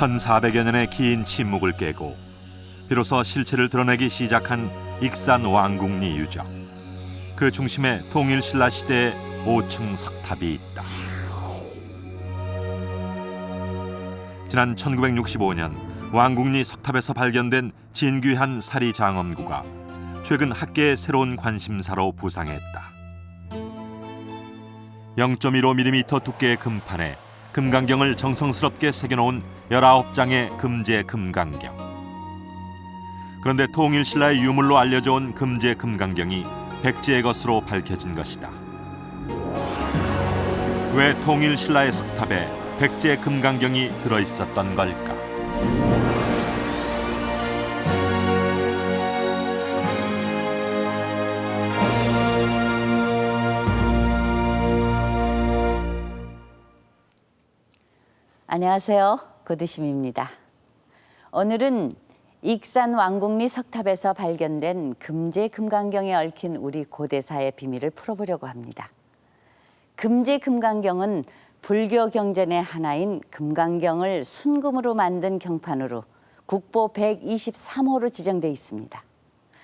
1400여 년의 긴 침묵을 깨고 비로소 실체를 드러내기 시작한 익산 왕궁리 유적. 그 중심에 통일신라 시대의 5층 석탑이 있다. 지난 1965년 왕궁리 석탑에서 발견된 진귀한 사리 장엄구가 최근 학계의 새로운 관심사로 부상했다. 0.15mm 두께의 금판에 금강경을 정성스럽게 새겨놓은 19장의 금제 금강경. 그런데 통일신라의 유물로 알려져 온 금제 금강경이 백제의 것으로 밝혀진 것이다. 왜 통일신라의 석탑에 백제 금강경이 들어있었던 걸까? 안녕하세요. 고두심입니다. 오늘은 익산 왕궁리 석탑에서 발견된 금제 금강경에 얽힌 우리 고대사의 비밀을 풀어보려고 합니다. 금제 금강경은 불교 경전의 하나인 금강경을 순금으로 만든 경판으로 국보 123호로 지정돼 있습니다.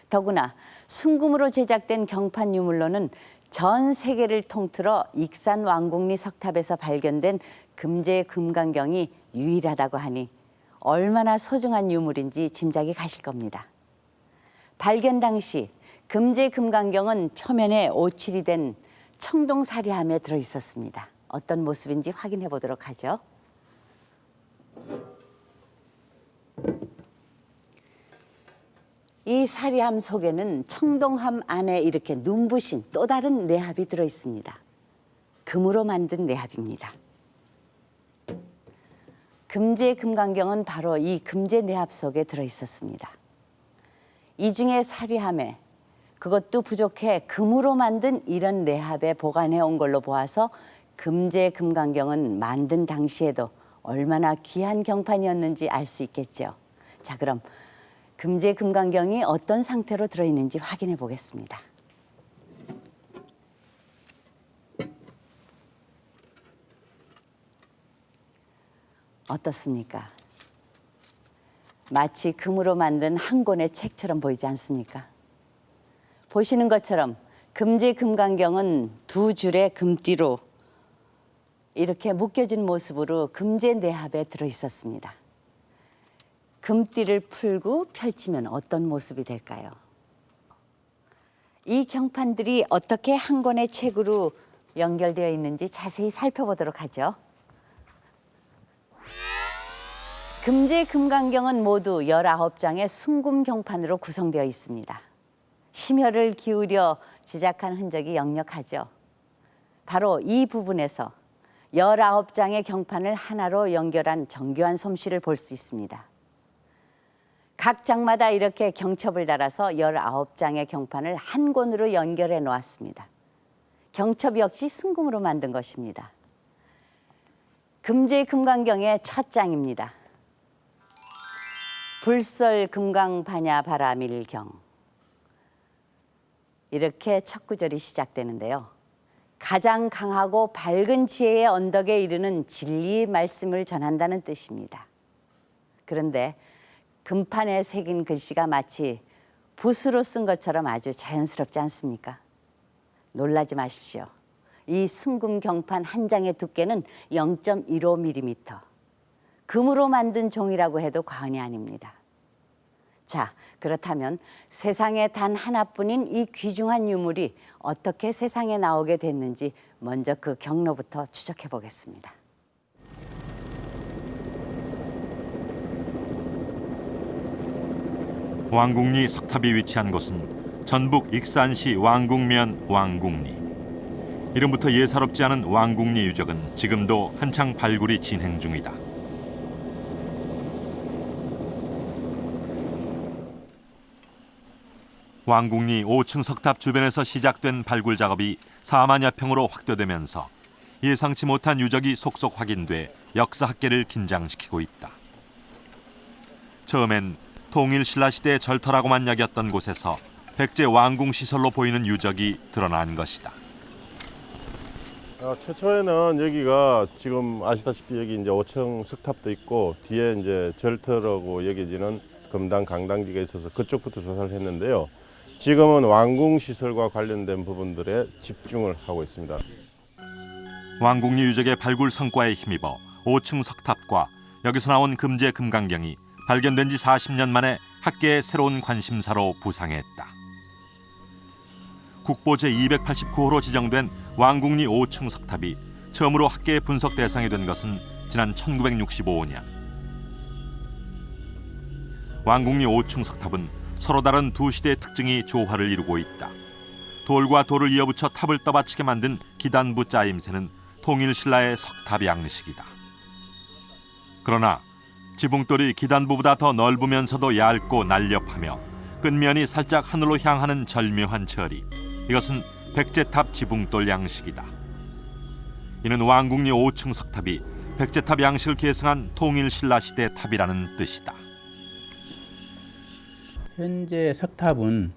더구나 순금으로 제작된 경판 유물로는 전 세계를 통틀어 익산 왕궁리 석탑에서 발견된 금제 금강경이 유일하다고 하니 얼마나 소중한 유물인지 짐작이 가실 겁니다. 발견 당시 금제 금강경은 표면에 오칠이 된 청동사리함에 들어있었습니다. 어떤 모습인지 확인해 보도록 하죠. 이 사리함 속에는 청동함 안에 이렇게 눈부신 또 다른 내합이 들어있습니다. 금으로 만든 내합입니다. 금제 금강경은 바로 이 금제 내합 속에 들어있었습니다. 이 중에 사리함에 그것도 부족해 금으로 만든 이런 내합에 보관해 온 걸로 보아서 금제 금강경은 만든 당시에도 얼마나 귀한 경판이었는지 알 수 있겠죠. 자, 그럼 금제 금강경이 어떤 상태로 들어있는지 확인해 보겠습니다. 어떻습니까? 마치 금으로 만든 한 권의 책처럼 보이지 않습니까? 보시는 것처럼 금제 금강경은 두 줄의 금띠로 이렇게 묶여진 모습으로 금제 내합에 들어있었습니다. 금띠를 풀고 펼치면 어떤 모습이 될까요? 이 경판들이 어떻게 한 권의 책으로 연결되어 있는지 자세히 살펴보도록 하죠. 금제 금강경은 모두 19장의 순금 경판으로 구성되어 있습니다. 심혈을 기울여 제작한 흔적이 역력하죠. 바로 이 부분에서 19장의 경판을 하나로 연결한 정교한 솜씨를 볼 수 있습니다. 각 장마다 이렇게 경첩을 달아서 19장의 경판을 한 권으로 연결해 놓았습니다. 경첩 역시 순금으로 만든 것입니다. 금제 금강경의 첫 장입니다. 불설 금강 반야 바라밀경. 이렇게 첫 구절이 시작되는데요. 가장 강하고 밝은 지혜의 언덕에 이르는 진리의 말씀을 전한다는 뜻입니다. 그런데 금판에 새긴 글씨가 마치 붓으로 쓴 것처럼 아주 자연스럽지 않습니까? 놀라지 마십시오. 이 순금 경판 한 장의 두께는 0.15mm. 금으로 만든 종이라고 해도 과언이 아닙니다. 자, 그렇다면 세상에 단 하나뿐인 이 귀중한 유물이 어떻게 세상에 나오게 됐는지 먼저 그 경로부터 추적해 보겠습니다. 왕궁리 석탑이 위치한 곳은 전북 익산시 왕궁면 왕궁리. 이름부터 예사롭지 않은 왕궁리 유적은 지금도 한창 발굴이 진행 중이다. 왕궁리 5층 석탑 주변에서 시작된 발굴 작업이 4만여 평으로 확대되면서 예상치 못한 유적이 속속 확인돼 역사학계를 긴장시키고 있다. 처음엔 통일신라 시대의 절터라고만 여겼던 곳에서 백제 왕궁 시설로 보이는 유적이 드러난 것이다. 최초에는 여기가 지금 아시다시피 여기 이제 5층 석탑도 있고 뒤에 이제 절터라고 여겨지는 금당 강당지가 있어서 그쪽부터 조사를 했는데요. 지금은 왕궁 시설과 관련된 부분들에 집중을 하고 있습니다. 왕궁리 유적의 발굴 성과에 힘입어 5층 석탑과 여기서 나온 금제 금강경이 발견된 지 40년 만에 학계의 새로운 관심사로 부상했다. 국보 제289호로 지정된 왕궁리 5층 석탑이 처음으로 학계의 분석 대상이 된 것은 지난 1965년. 왕궁리 5층 석탑은 서로 다른 두 시대의 특징이 조화를 이루고 있다. 돌과 돌을 이어붙여 탑을 떠받치게 만든 기단부 짜임새는 통일신라의 석탑 양식이다. 그러나 지붕돌이 기단부보다 더 넓으면서도 얇고 날렵하며 끝면이 살짝 하늘로 향하는 절묘한 처리, 이것은 백제탑 지붕돌 양식이다. 이는 왕궁리 5층 석탑이 백제탑 양식을 계승한 통일신라 시대 탑이라는 뜻이다. 현재 석탑은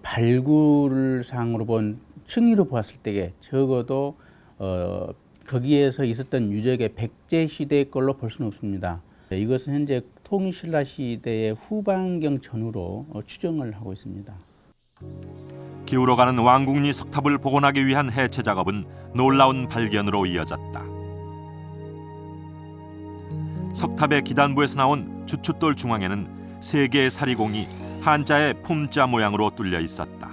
발굴상으로 본 층위로 보았을 때에 적어도 거기에서 있었던 유적의 백제 시대의 걸로 볼 수는 없습니다. 이것은 현재 통일신라 시대의 후반경 전후로 추정을 하고 있습니다. 기울어가는 왕궁리 석탑을 복원하기 위한 해체 작업은 놀라운 발견으로 이어졌다. 석탑의 기단부에서 나온 주춧돌 중앙에는 3개의 사리공이 한자의 품자 모양으로 뚫려 있었다.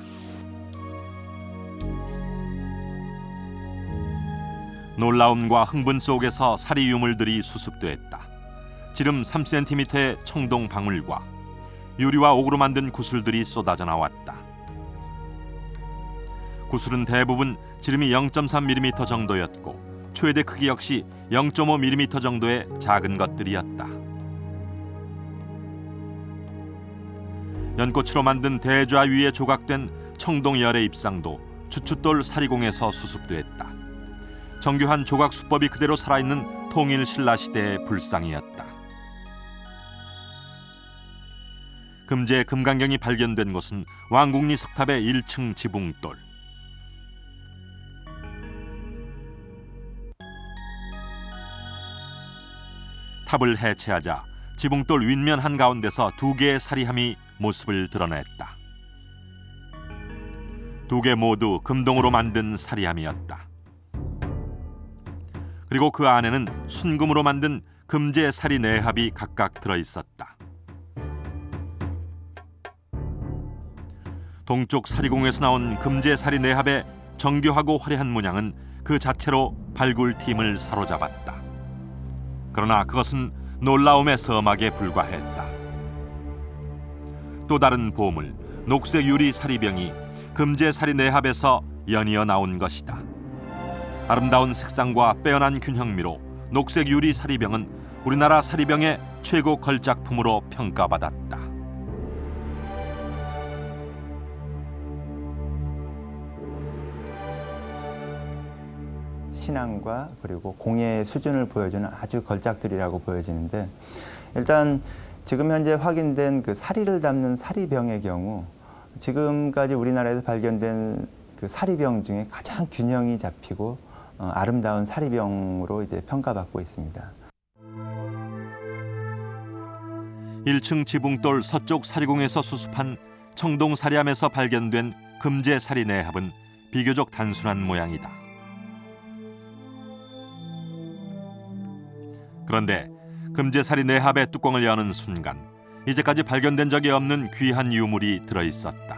놀라움과 흥분 속에서 사리 유물들이 수습됐다. 지름 3cm의 청동 방울과 유리와 옥으로 만든 구슬들이 쏟아져 나왔다. 구슬은 대부분 지름이 0.3mm 정도였고 최대 크기 역시 0.5mm 정도의 작은 것들이었다. 연꽃으로 만든 대좌 위에 조각된 청동열의 입상도 주춧돌 사리공에서 수습됐다. 정교한 조각 수법이 그대로 살아있는 통일신라 시대의 불상이었다. 금제 금강경이 발견된 곳은 왕궁리 석탑의 1층 지붕돌. 탑을 해체하자 지붕돌 윗면 한가운데서 2개의 사리함이 모습을 드러냈다. 2개 모두 금동으로 만든 사리함이었다. 그리고 그 안에는 순금으로 만든 금제 사리 내합이 각각 들어있었다. 동쪽 사리공에서 나온 금제 사리 내합의 정교하고 화려한 문양은 그 자체로 발굴팀을 사로잡았다. 그러나 그것은 놀라움의 서막에 불과했다. 또 다른 보물, 녹색 유리 사리병이 금제 사리 내합에서 연이어 나온 것이다. 아름다운 색상과 빼어난 균형미로 녹색 유리 사리병은 우리나라 사리병의 최고 걸작품으로 평가받았다. 신앙과 그리고 공예의 수준을 보여주는 아주 걸작들이라고 보여지는데, 일단 지금 현재 확인된 그 사리를 담는 사리병의 경우 지금까지 우리나라에서 발견된 그 사리병 중에 가장 균형이 잡히고 아름다운 사리병으로 이제 평가받고 있습니다. 1층 지붕돌 서쪽 사리공에서 수습한 청동 사리함에서 발견된 금제 사리 내합은 비교적 단순한 모양이다. 그런데 금제 사리 내합의 뚜껑을 여는 순간 이제까지 발견된 적이 없는 귀한 유물이 들어있었다.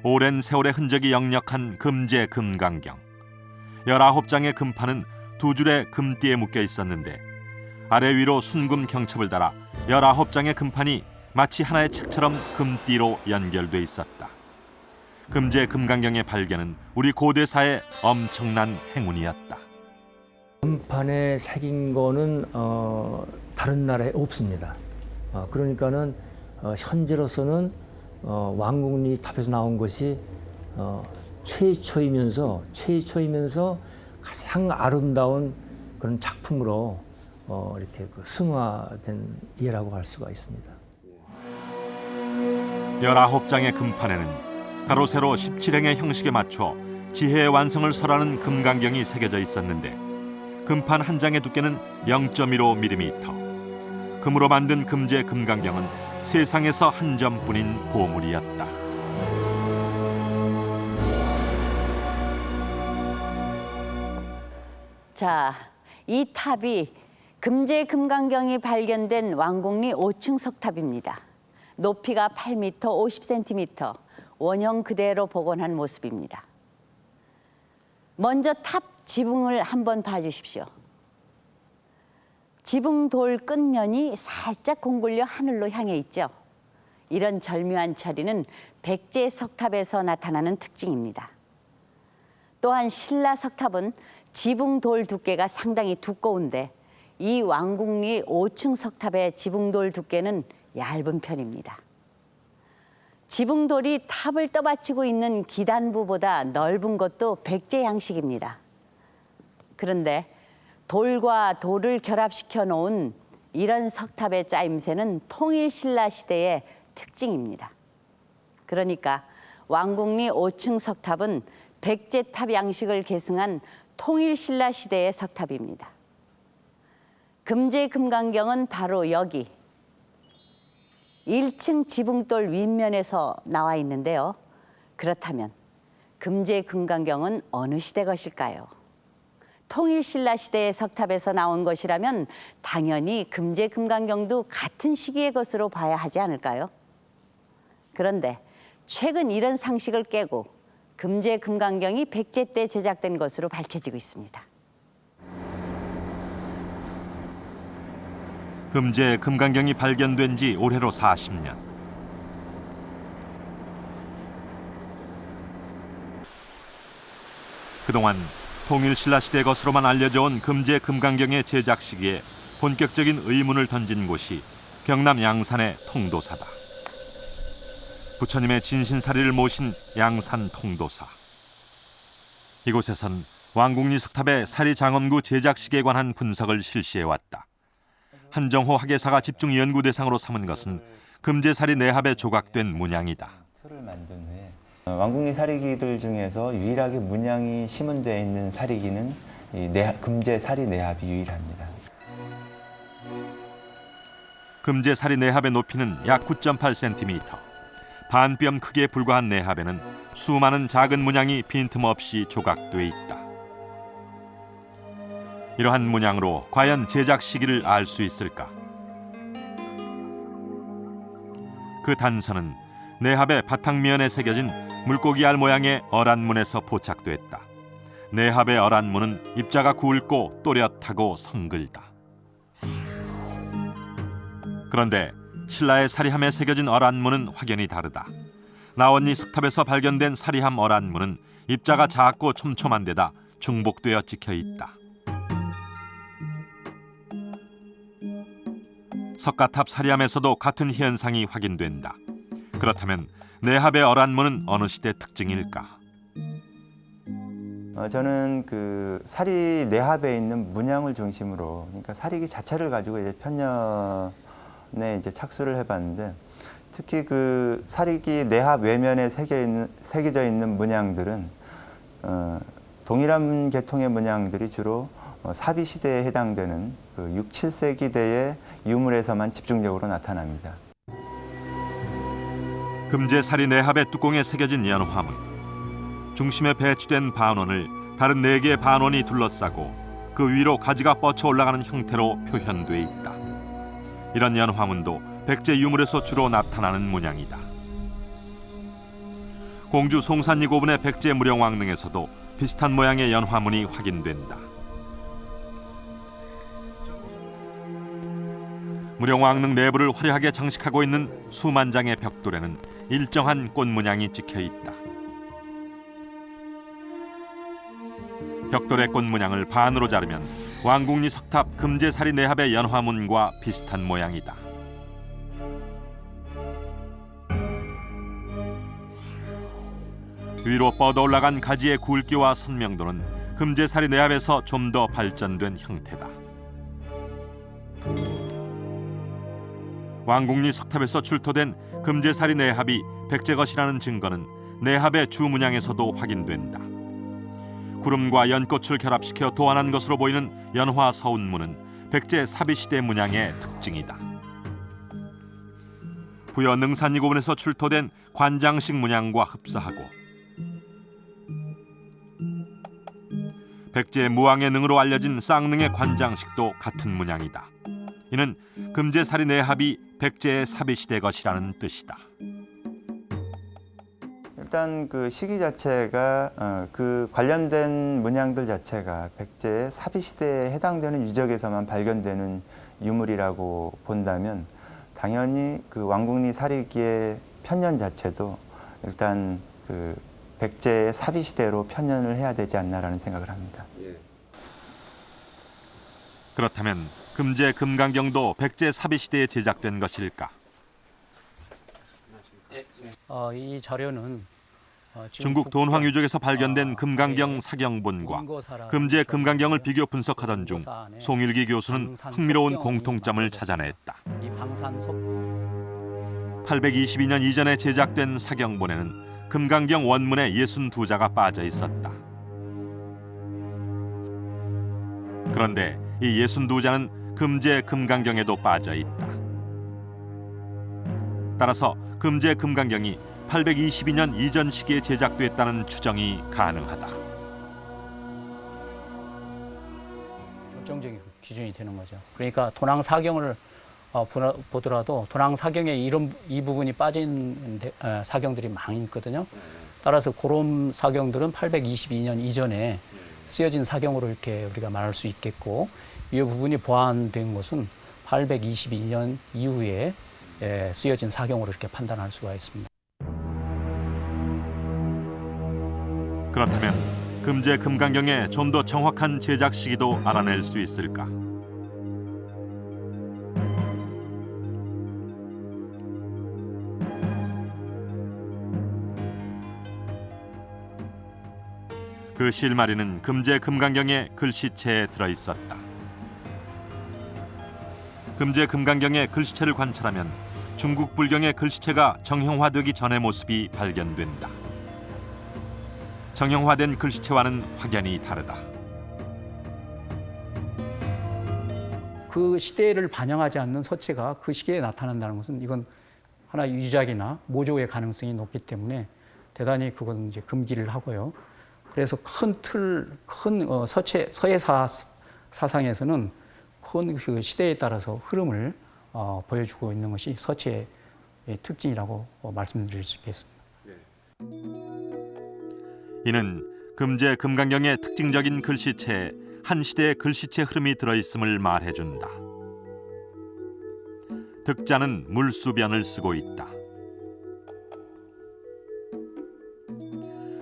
오랜 세월의 흔적이 역력한 금제 금강경. 19장의 금판은 2줄의 금띠에 묶여 있었는데 아래 위로 순금 경첩을 달아 19장의 금판이 마치 하나의 책처럼 금띠로 연결돼 있었다. 금제 금강경의 발견은 우리 고대사의 엄청난 행운이었다. 금판에 새긴 거는 다른 나라에 없습니다. 그러니까는 현재로서는 왕궁리 탑에서 나온 것이 최초이면서 가장 아름다운 그런 작품으로 이렇게 승화된 예라고 할 수가 있습니다. 19장의 금판에는 가로 세로 17행의 형식에 맞춰 지혜의 완성을 설하는 금강경이 새겨져 있었는데 금판 한 장의 두께는 0.15mm. 금으로 만든 금제 금강경은 세상에서 한 점뿐인 보물이었다. 자, 이 탑이 금제 금강경이 발견된 왕궁리 5층 석탑입니다. 높이가 8m 50cm, 원형 그대로 복원한 모습입니다. 먼저 탑 지붕을 한번 봐주십시오. 지붕 돌 끝면이 살짝 공굴려 하늘로 향해 있죠. 이런 절묘한 처리는 백제 석탑에서 나타나는 특징입니다. 또한 신라 석탑은 지붕 돌 두께가 상당히 두꺼운데 이 왕궁리 5층 석탑의 지붕 돌 두께는 얇은 편입니다. 지붕 돌이 탑을 떠받치고 있는 기단부보다 넓은 것도 백제 양식입니다. 그런데 돌과 돌을 결합시켜 놓은 이런 석탑의 짜임새는 통일신라 시대의 특징입니다. 그러니까 왕궁리 5층 석탑은 백제탑 양식을 계승한 통일신라 시대의 석탑입니다. 금제 금강경은 바로 여기 1층 지붕돌 윗면에서 나와 있는데요. 그렇다면 금제 금강경은 어느 시대 것일까요? 통일신라 시대의 석탑에서 나온 것이라면 당연히 금제 금강경도 같은 시기의 것으로 봐야 하지 않을까요? 그런데 최근 이런 상식을 깨고 금제 금강경이 백제 때 제작된 것으로 밝혀지고 있습니다. 금제 금강경이 발견된 지 올해로 40년. 그동안 통일신라 시대 것으로만 알려져 온 금제 금강경의 제작 시기에 본격적인 의문을 던진 곳이 경남 양산의 통도사다. 부처님의 진신사리를 모신 양산 통도사. 이곳에선 왕궁리 석탑의 사리장엄구 제작 시기에 관한 분석을 실시해왔다. 한정호 학예사가 집중 연구 대상으로 삼은 것은 금제사리 내합에 조각된 문양이다. 틀을 만든 후에 왕궁리 사리기들 중에서 유일하게 문양이 시문되어 있는 사리기는 이 금제사리 내합이 유일합니다. 금제사리 내합의 높이는 약 9.8cm. 반뼘 크기에 불과한 내합에는 수많은 작은 문양이 빈틈없이 조각돼 있다. 이러한 문양으로 과연 제작 시기를 알 수 있을까? 그 단서는 내합의 바탕면에 새겨진 물고기 알 모양의 어란문에서 포착됐다. 내합의 어란문은 입자가 굵고 또렷하고 성글다. 그런데 신라의 사리함에 새겨진 어란문은 확연히 다르다. 나원리 석탑에서 발견된 사리함 어란문은 입자가 작고 촘촘한 데다 중복되어 찍혀 있다. 석가탑 사리함에서도 같은 현상이 확인된다. 그렇다면 내합의 어란문은 어느 시대 특징일까? 저는 그 사리 내합에 있는 문양을 중심으로, 그러니까 사리기 자체를 가지고 이제 편년에 이제 착수를 해봤는데, 특히 그 사리기 내합 외면에 새겨져 있는 문양들은 동일한 계통의 문양들이 주로 사비 시대에 해당되는 그 6, 7세기대의 유물에서만 집중적으로 나타납니다. 금제사리 내합의 뚜껑에 새겨진 연화문. 중심에 배치된 반원을 다른 4개의 반원이 둘러싸고 그 위로 가지가 뻗쳐 올라가는 형태로 표현돼 있다. 이런 연화문도 백제 유물에서 주로 나타나는 문양이다. 공주 송산리 고분의 백제 무령왕릉에서도 비슷한 모양의 연화문이 확인된다. 무령왕릉 내부를 화려하게 장식하고 있는 수만 장의 벽돌에는 일정한 꽃 문양이 찍혀 있다. 벽돌의 꽃 문양을 반으로 자르면 왕궁리 석탑 금제사리 내합의 연화문과 비슷한 모양이다. 위로 뻗어 올라간 가지의 굵기와 선명도는 금제사리 내합에서 좀 더 발전된 형태다. 왕궁리 석탑에서 출토된 금제사리 내합이 백제것이라는 증거는 내합의 주문양에서도 확인된다. 구름과 연꽃을 결합시켜 도안한 것으로 보이는 연화 서운문은 백제 사비시대 문양의 특징이다. 부여 능산이고분에서 출토된 관장식 문양과 흡사하고 백제 무왕의 능으로 알려진 쌍능의 관장식도 같은 문양이다. 이는 금제사리 내합이 백제의 사비시대 것이라는 뜻이다. 일단 그 시기 자체가 그 관련된 문양들 자체가 백제의 사비시대에 해당되는 유적에서만 발견되는 유물이라고 본다면 당연히 그 왕궁리 사리기의 편년 자체도 일단 그 백제의 사비시대로 편년을 해야 되지 않나라는 생각을 합니다. 그렇다면 금제 금강경도 백제 사비시대에 제작된 것일까? 이 자료는 중국 돈황 유적에서 발견된 금강경 사경본과 금제 금강경을 비교 분석하던 중 송일기 교수는 흥미로운 공통점을 찾아냈다. 822년 이전에 제작된 사경본에는 금강경 원문에 62자가 빠져 있었다. 그런데 이 62자는 금제 금강경에도 빠져 있다. 따라서 금제 금강경이 822년 이전 시기에 제작됐다는 추정이 가능하다. 결정적인 기준이 되는 거죠. 그러니까 도낭 사경을 보더라도 도낭 사경에 이 부분이 빠진 사경들이 많이 있거든요. 따라서 그런 사경들은 822년 이전에 쓰여진 사경으로 이렇게 우리가 말할 수 있겠고, 이 부분이 보완된 것은 822년 이후에 쓰여진 사경으로 이렇게 판단할 수가 있습니다. 그렇다면 금제 금강경의 좀 더 정확한 제작 시기도 알아낼 수 있을까? 그 실마리는 금제 금강경의 글씨체에 들어있었다. 금제 금강경의 글씨체를 관찰하면 중국 불경의 글씨체가 정형화되기 전의 모습이 발견된다. 정형화된 글씨체와는 확연히 다르다. 그 시대를 반영하지 않는 서체가 그 시기에 나타난다는 것은 이건 하나의 유작이나 모조의 가능성이 높기 때문에 대단히 그건 이제 금기를 하고요. 그래서 큰 서체 서예 사상에서는 큰 그 시대에 따라서 흐름을 보여주고 있는 것이 서체의 특징이라고 말씀드릴 수 있겠습니다. 이는 금제 금강경의 특징적인 글씨체에 한 시대의 글씨체 흐름이 들어있음을 말해준다. 득자는 물수변을 쓰고 있다.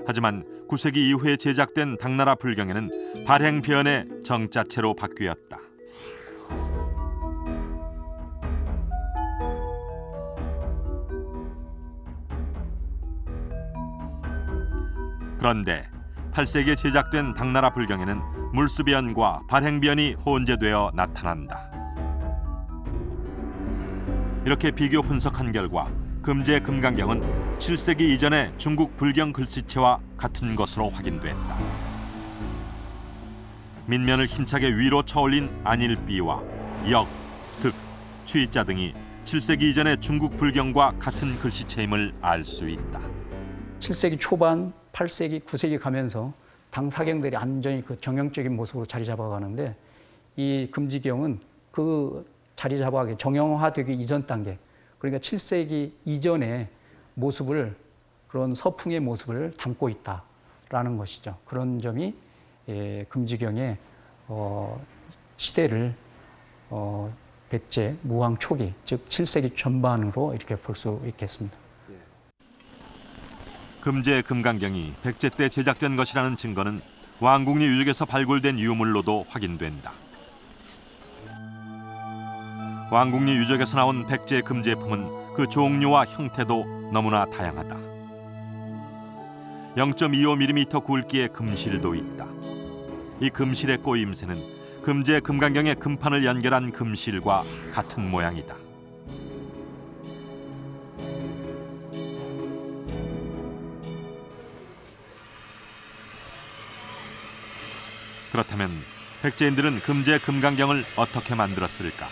하지만 9세기 이후에 제작된 당나라 불경에는 발행변의 정자체로 바뀌었다. 그런데 8세기에 제작된 당나라 불경에는 물수변과 발행변이 혼재되어 나타난다. 이렇게 비교 분석한 결과 금제 금강경은 7세기 이전의 중국 불경 글씨체와 같은 것으로 확인됐다. 민면을 힘차게 위로 쳐올린 안일비와 역, 득, 취자 등이 7세기 이전의 중국 불경과 같은 글씨체임을 알 수 있다. 7세기 초반, 8세기, 9세기 가면서 당 사경들이 완전히 그 정형적인 모습으로 자리 잡아가는데, 이 금지경은 그 자리 잡아가기 정형화되기 이전 단계, 그러니까 7세기 이전의 모습을, 그런 서풍의 모습을 담고 있다라는 것이죠. 그런 점이 금지경의 시대를 백제 무왕 초기, 즉 7세기 전반으로 이렇게 볼 수 있겠습니다. 금제 금강경이 백제 때 제작된 것이라는 증거는 왕궁리 유적에서 발굴된 유물로도 확인된다. 왕궁리 유적에서 나온 백제 금제품은 그 종류와 형태도 너무나 다양하다. 0.25mm 굵기의 금실도 있다. 이 금실의 꼬임새는 금제 금강경의 금판을 연결한 금실과 같은 모양이다. 그렇다면 백제인들은 금제 금강경을 어떻게 만들었을까?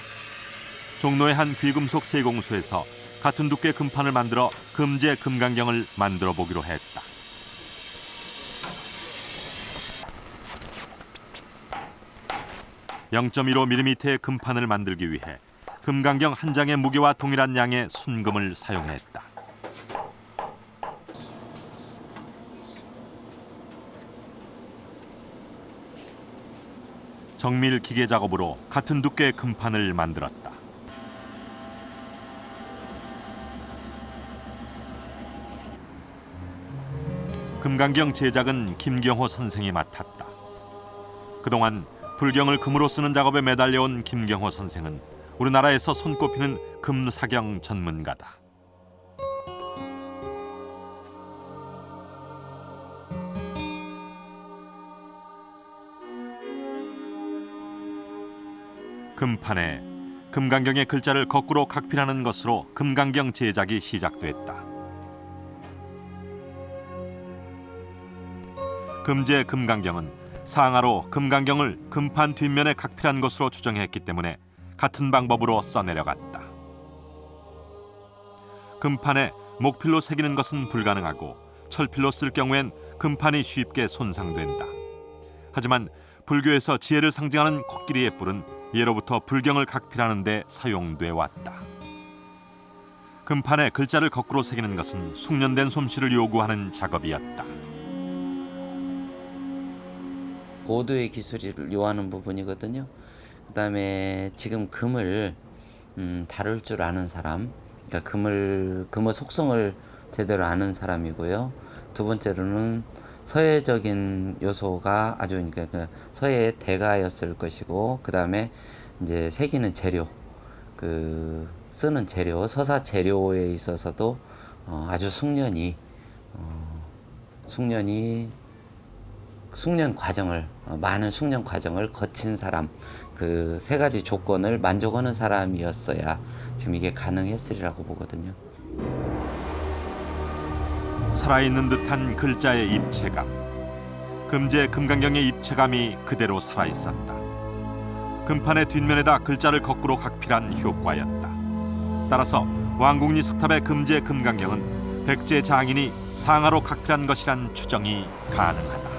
종로의 한 귀금속 세공소에서 같은 두께 금판을 만들어 금제 금강경을 만들어 보기로 했다. (0.15mm의) 금판을 만들기 위해 금강경 한 장의 무게와 동일한 양의 순금을 사용했다. 정밀 기계 작업으로 같은 두께의 금판을 만들었다. 금강경 제작은 김경호 선생이 맡았다. 그동안 불경을 금으로 쓰는 작업에 매달려온 김경호 선생은 우리나라에서 손꼽히는 금사경 전문가다. 금판에 금강경의 글자를 거꾸로 각필하는 것으로 금강경 제작이 시작됐다. 금제 금강경은 상하로 금강경을 금판 뒷면에 각필한 것으로 추정했기 때문에 같은 방법으로 써내려갔다. 금판에 목필로 새기는 것은 불가능하고 철필로 쓸 경우엔 금판이 쉽게 손상된다. 하지만 불교에서 지혜를 상징하는 코끼리의 뿔은 예로부터 불경을 각필하는 데 사용돼 왔다. 금판에 글자를 거꾸로 새기는 것은 숙련된 솜씨를 요구하는 작업이었다. 고도의 기술을 요하는 부분이거든요. 그다음에 지금 금을 다룰 줄 아는 사람, 그러니까 금의 속성을 제대로 아는 사람이고요. 두 번째로는 서예적인 요소가 아주 그러니까 서예의 대가였을 것이고, 그다음에 이제 새기는 재료, 그 쓰는 재료, 서사 재료에 있어서도 아주 숙련 과정을 많은 숙련 과정을 거친 사람, 그 세 가지 조건을 만족하는 사람이었어야 지금 이게 가능했으리라고 보거든요. 살아있는 듯한 글자의 입체감. 금제 금강경의 입체감이 그대로 살아있었다. 금판의 뒷면에다 글자를 거꾸로 각필한 효과였다. 따라서 왕궁리 석탑의 금제 금강경은 백제 장인이 상하로 각필한 것이란 추정이 가능하다.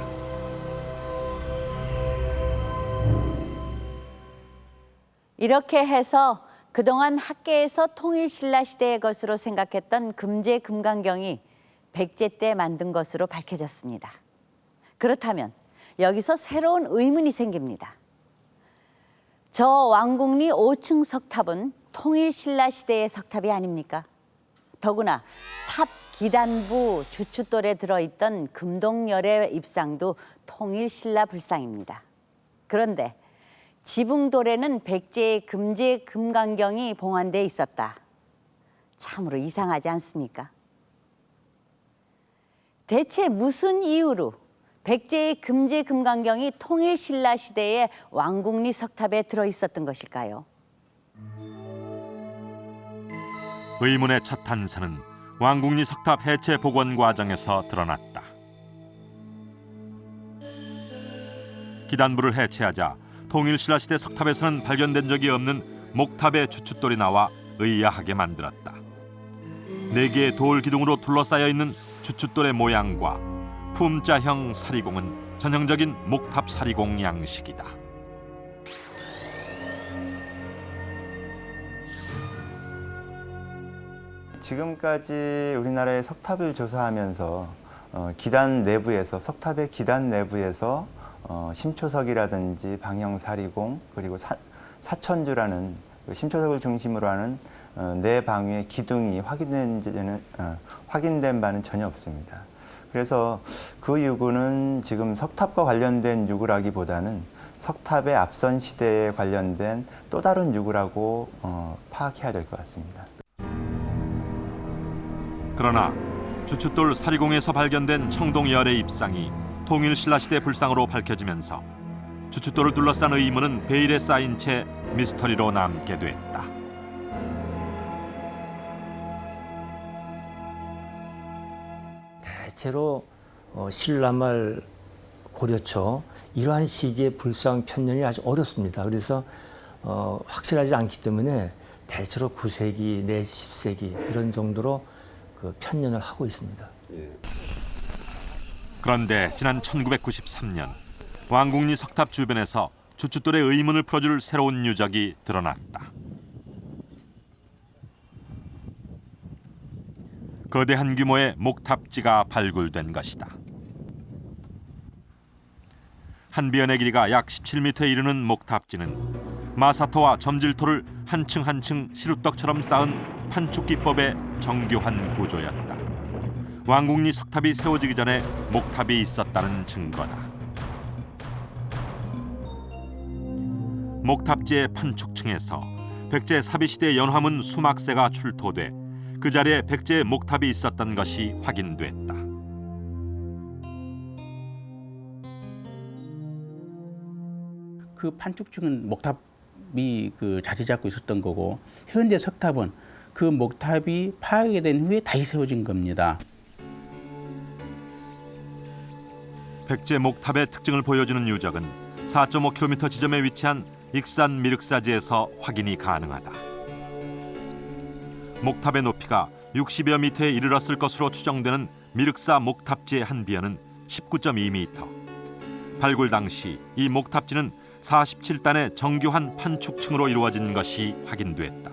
이렇게 해서 그동안 학계에서 통일신라 시대의 것으로 생각했던 금제 금강경이 백제 때 만든 것으로 밝혀졌습니다. 그렇다면 여기서 새로운 의문이 생깁니다. 저 왕궁리 5층 석탑은 통일신라 시대의 석탑이 아닙니까? 더구나 탑 기단부 주춧돌에 들어있던 금동열의 입상도 통일신라 불상입니다. 그런데 지붕돌에는 백제의 금제 금강경이 봉안돼 있었다. 참으로 이상하지 않습니까? 대체 무슨 이유로 백제의 금제 금강경이 통일신라 시대의 왕궁리 석탑에 들어있었던 것일까요? 의문의 첫 단서는 왕궁리 석탑 해체 복원 과정에서 드러났다. 기단부를 해체하자 통일신라 시대 석탑에서는 발견된 적이 없는 목탑의 주춧돌이 나와 의아하게 만들었다. 4개의 돌 기둥으로 둘러싸여 있는 주춧돌의 모양과 품자형 사리공은 전형적인 목탑 사리공 양식이다. 지금까지 우리나라의 석탑을 조사하면서 기단 내부에서 석탑의 기단 내부에서 심초석이라든지 방형사리공 그리고 사천주라는 심초석을 중심으로 하는 네 방위의 기둥이 확인된 바는 전혀 없습니다. 그래서 그 유구는 지금 석탑과 관련된 유구라기보다는 석탑의 앞선 시대에 관련된 또 다른 유구라고 파악해야 될 것 같습니다. 그러나 주춧돌 사리공에서 발견된 청동열의 입상이 통일신라 시대 불상으로 밝혀지면서 주춧돌을 둘러싼 의문은 베일에 쌓인 채 미스터리로 남게 됐다. 대체로 신라말 고려초 이러한 시기의 불상 편년이 아주 어렵습니다. 그래서 확실하지 않기 때문에 대체로 9세기 내지 10세기 이런 정도로 그 편년을 하고 있습니다. 그런데 지난 1993년 왕궁리 석탑 주변에서 주춧돌의 의문을 풀어줄 새로운 유적이 드러났다. 거대한 규모의 목탑지가 발굴된 것이다. 한비연의 길이가 약 17m에 이르는 목탑지는 마사토와 점질토를 한 층 한 층 시루떡처럼 쌓은 판축 기법의 정교한 구조였다. 왕궁리 석탑이 세워지기 전에 목탑이 있었다는 증거다. 목탑지의 판축층에서 백제 사비시대 연화문 수막새가 출토돼 그 자리에 백제의 목탑이 있었던 것이 확인됐다. 그 판축층은 목탑이 그 자리 잡고 있었던 거고 현재 석탑은 그 목탑이 파괴된 후에 다시 세워진 겁니다. 백제 목탑의 특징을 보여주는 유적은 4.5km 지점에 위치한 익산 미륵사지에서 확인이 가능하다. 목탑의 높이가 60여 미터에 이르렀을 것으로 추정되는 미륵사 목탑지의 한비연은 19.2m. 발굴 당시 이 목탑지는 47단의 정교한 판축층으로 이루어진 것이 확인됐다.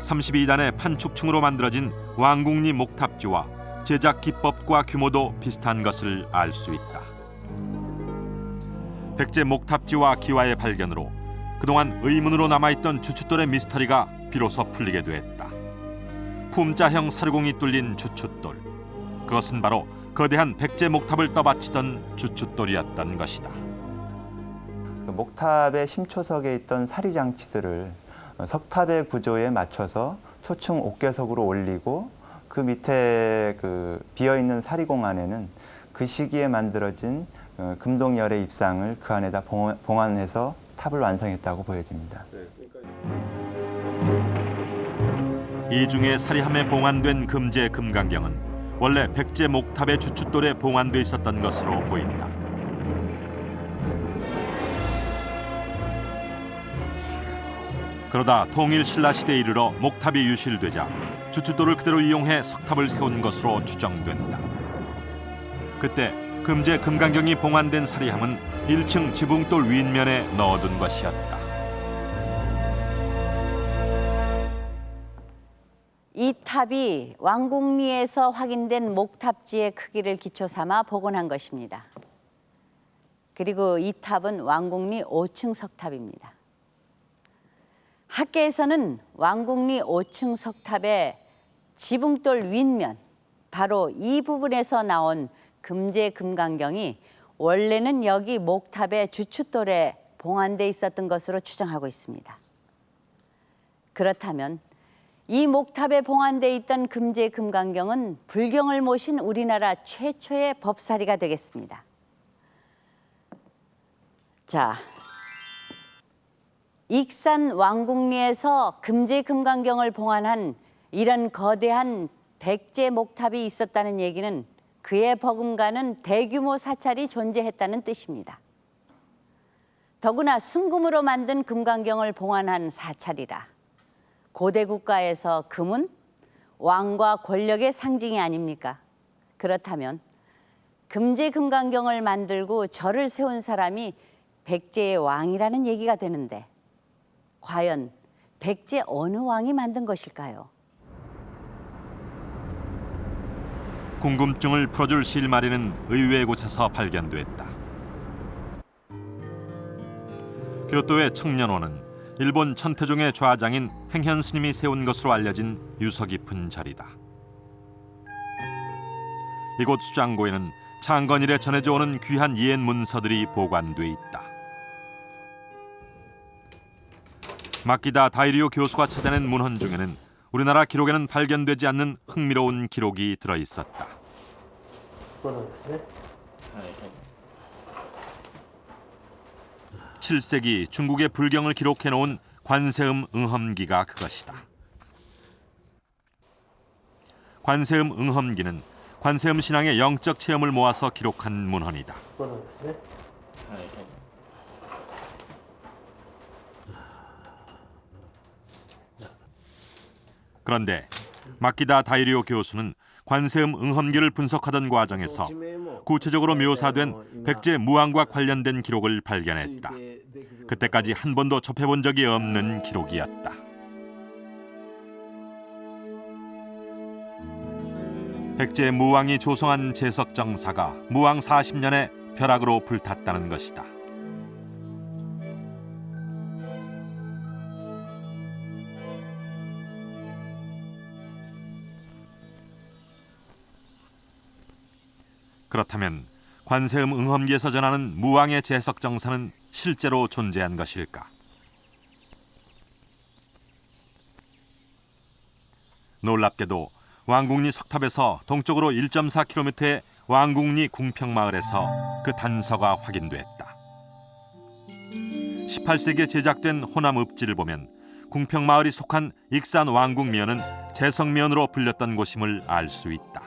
32단의 판축층으로 만들어진 왕궁리 목탑지와 제작 기법과 규모도 비슷한 것을 알 수 있다. 백제 목탑지와 기와의 발견으로 그동안 의문으로 남아있던 주춧돌의 미스터리가 비로소 풀리게 됐다. 품자형 사르공이 뚫린 주춧돌. 그것은 바로 거대한 백제 목탑을 떠받치던 주춧돌이었던 것이다. 그 목탑의 심초석에 있던 사리 장치들을 석탑의 구조에 맞춰서 초층 옥계석으로 올리고 그 밑에 그 비어 있는 사리공 안에는 그 시기에 만들어진 금동열의 입상을 그 안에다 봉안해서 탑을 완성했다고 보여집니다. 이중의 사리함에 봉안된 금제 금강경은 원래 백제 목탑의 주춧돌에 봉안돼 있었던 것으로 보인다. 그러다 통일 신라 시대에 이르러 목탑이 유실되자 주춧돌을 그대로 이용해 석탑을 세운 것으로 추정된다. 그때 금제 금강경이 봉안된 사리함은 1층 지붕돌 윗면에 넣어둔 것이었다. 이 탑이 왕궁리에서 확인된 목탑지의 크기를 기초 삼아 복원한 것입니다. 그리고 이 탑은 왕궁리 5층 석탑입니다. 학계에서는 왕궁리 5층 석탑의 지붕돌 윗면, 바로 이 부분에서 나온 금제 금강경이 원래는 여기 목탑의 주춧돌에 봉안돼 있었던 것으로 추정하고 있습니다. 그렇다면 이 목탑에 봉안돼 있던 금제 금강경은 불경을 모신 우리나라 최초의 법사리가 되겠습니다. 자, 익산 왕궁리에서 금제 금강경을 봉안한 이런 거대한 백제 목탑이 있었다는 얘기는 그에 버금가는 대규모 사찰이 존재했다는 뜻입니다. 더구나 순금으로 만든 금강경을 봉안한 사찰이라 고대 국가에서 금은 왕과 권력의 상징이 아닙니까? 그렇다면 금제 금강경을 만들고 절을 세운 사람이 백제의 왕이라는 얘기가 되는데 과연 백제 어느 왕이 만든 것일까요? 궁금증을 풀어줄 실마리는 의외의 곳에서 발견됐다. 교토의 청년원은 일본 천태종의 좌장인 행현 스님이 세운 것으로 알려진 유서 깊은 절이다. 이곳 수장고에는 창건일에 전해져 오는 귀한 이엔 문서들이 보관돼 있다. 마키다 다이리오 교수가 찾아낸 문헌 중에는 우리나라 기록에는 발견되지 않는 흥미로운 기록이 들어 있었다. 7세기 중국의 불경을 기록해 놓은 관세음 응험기가 그것이다. 관세음 응험기는 관세음 신앙의 영적 체험을 모아서 기록한 문헌이다. 그런데 마키다 다이리오 교수는 관세음 응험기를 분석하던 과정에서 구체적으로 묘사된 백제 무왕과 관련된 기록을 발견했다. 그때까지 한 번도 접해본 적이 없는 기록이었다. 백제 무왕이 조성한 제석정사가 무왕 40년에 벼락으로 불탔다는 것이다. 그렇다면 관세음 응험기에서 전하는 무왕의 제석정사는 실제로 존재한 것일까? 놀랍게도 왕궁리 석탑에서 동쪽으로 1.4km의 왕궁리 궁평마을에서 그 단서가 확인됐다. 18세기에 제작된 호남 읍지를 보면 궁평마을이 속한 익산 왕궁면은 제석면으로 불렸던 곳임을 알 수 있다.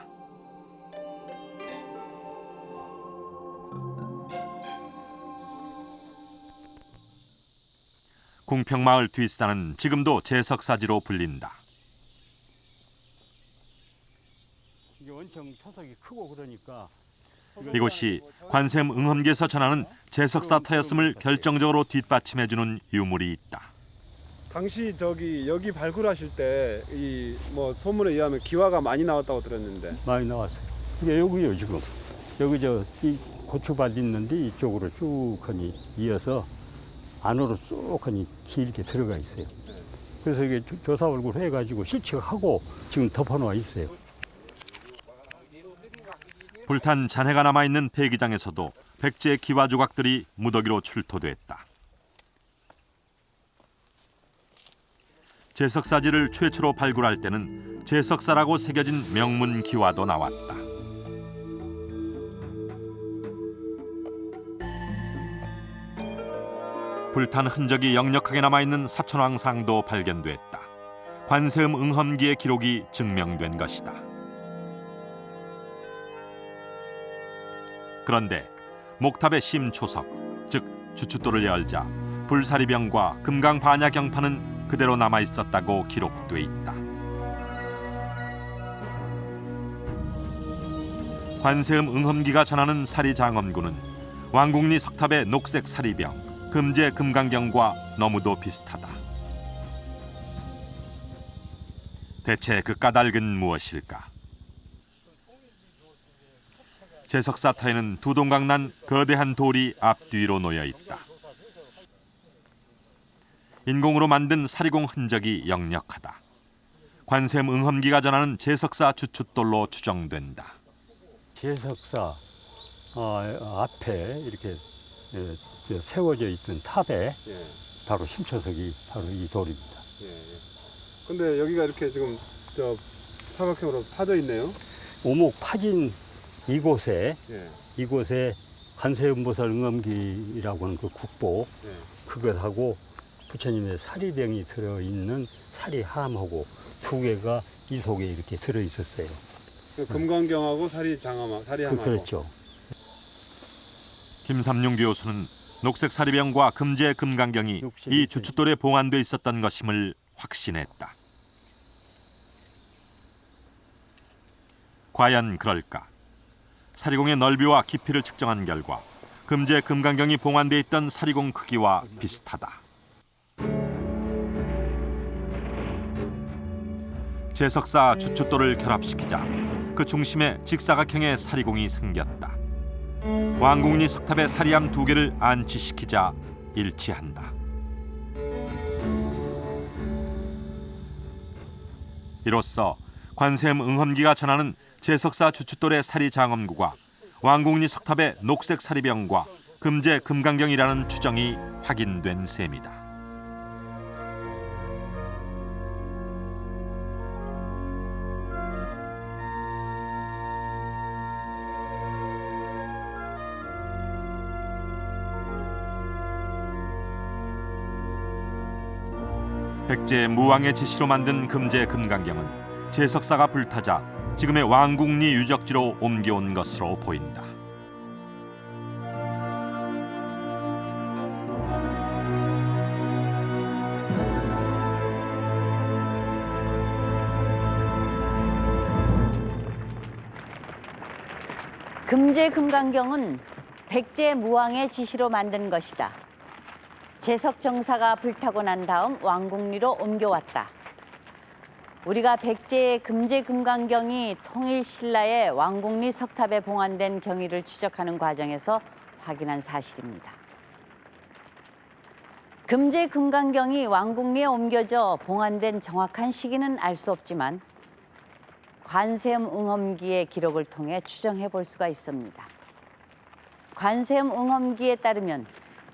궁평마을 뒷산은 지금도 제석사지로 불린다. 이게 원청 토석이 크고 그러니까 이곳이 관세음 응험기에서 전하는 제석사 터였음을 결정적으로 뒷받침해주는 유물이 있다. 당시 여기 발굴하실 때 이 뭐 소문에 의하면 기와가 많이 나왔다고 들었는데. 많이 나왔어요. 이게 여기요 지금. 여기 이 고추밭 있는데 이쪽으로 쭉 하니 이어서 안으로 쭉 하니 길게 들어가 있어요. 그래서 이게 조사 얼굴 해가지고 실측하고 지금 덮어놓아 있어요. 불탄 잔해가 남아있는 폐기장에서도 백제 기와 조각들이 무더기로 출토됐다. 제석사지를 최초로 발굴할 때는 제석사라고 새겨진 명문 기와도 나왔다. 불탄 흔적이 역력하게 남아있는 사천왕상도 발견됐다. 관세음 응험기의 기록이 증명된 것이다. 그런데 목탑의 심초석, 즉 주춧돌을 열자 불사리병과 금강반야 경판은 그대로 남아있었다고 기록돼 있다. 관세음 응험기가 전하는 사리장엄구는 왕궁리 석탑의 녹색 사리병, 금제 금강경과 너무도 비슷하다. 대체 그 까닭은 무엇일까? 제석사터에는 두 동강 난 거대한 돌이 앞뒤로 놓여 있다. 인공으로 만든 사리공 흔적이 역력하다. 관세음 응험기가 전하는 제석사 주춧돌로 추정된다. 제석사 앞에 이렇게 세워져 있던 탑에 바로 심초석이 바로 이 돌입니다. 근데 여기가 이렇게 지금 사각형으로 파져 있네요. 오목 파진 이곳에 관세음보살 응엄기라고 하는 그 국보 그것하고 부처님의 사리병이 들어있는 사리함하고 두 개가 이 속에 이렇게 들어있었어요. 금강경하고 사리함하고. 그렇죠. 김삼룡 교수는 녹색 사리병과 금제 금강경이 이 주춧돌에 봉안돼 있었던 것임을 확신했다. 과연 그럴까? 사리공의 넓이와 깊이를 측정한 결과 금제 금강경이 봉안돼 있던 사리공 크기와 비슷하다. 제석사 주춧돌을 결합시키자 그 중심에 직사각형의 사리공이 생겼다. 왕궁리 석탑의 사리함 두 개를 안치시키자 일치한다. 이로써 관세음 응험기가 전하는 제석사 주춧돌의 사리장엄구가 왕궁리 석탑의 녹색 사리병과 금제 금강경이라는 추정이 확인된 셈이다. 백제 무왕의 지시로 만든 금제 금강경은 제석사가 불타자 지금의 왕궁리 유적지로 옮겨온 것으로 보인다. 금제금강경은 백제무왕의 지시로 만든 것이다. 제석정사가 불타고 난 다음 왕궁리로 옮겨왔다. 우리가 백제의 금제금강경이 통일신라의 왕궁리 석탑에 봉안된 경위를 추적하는 과정에서 확인한 사실입니다. 금제금강경이 왕궁리에 옮겨져 봉안된 정확한 시기는 알 수 없지만 관세음응엄기의 기록을 통해 추정해 볼 수가 있습니다. 관세음응엄기에 따르면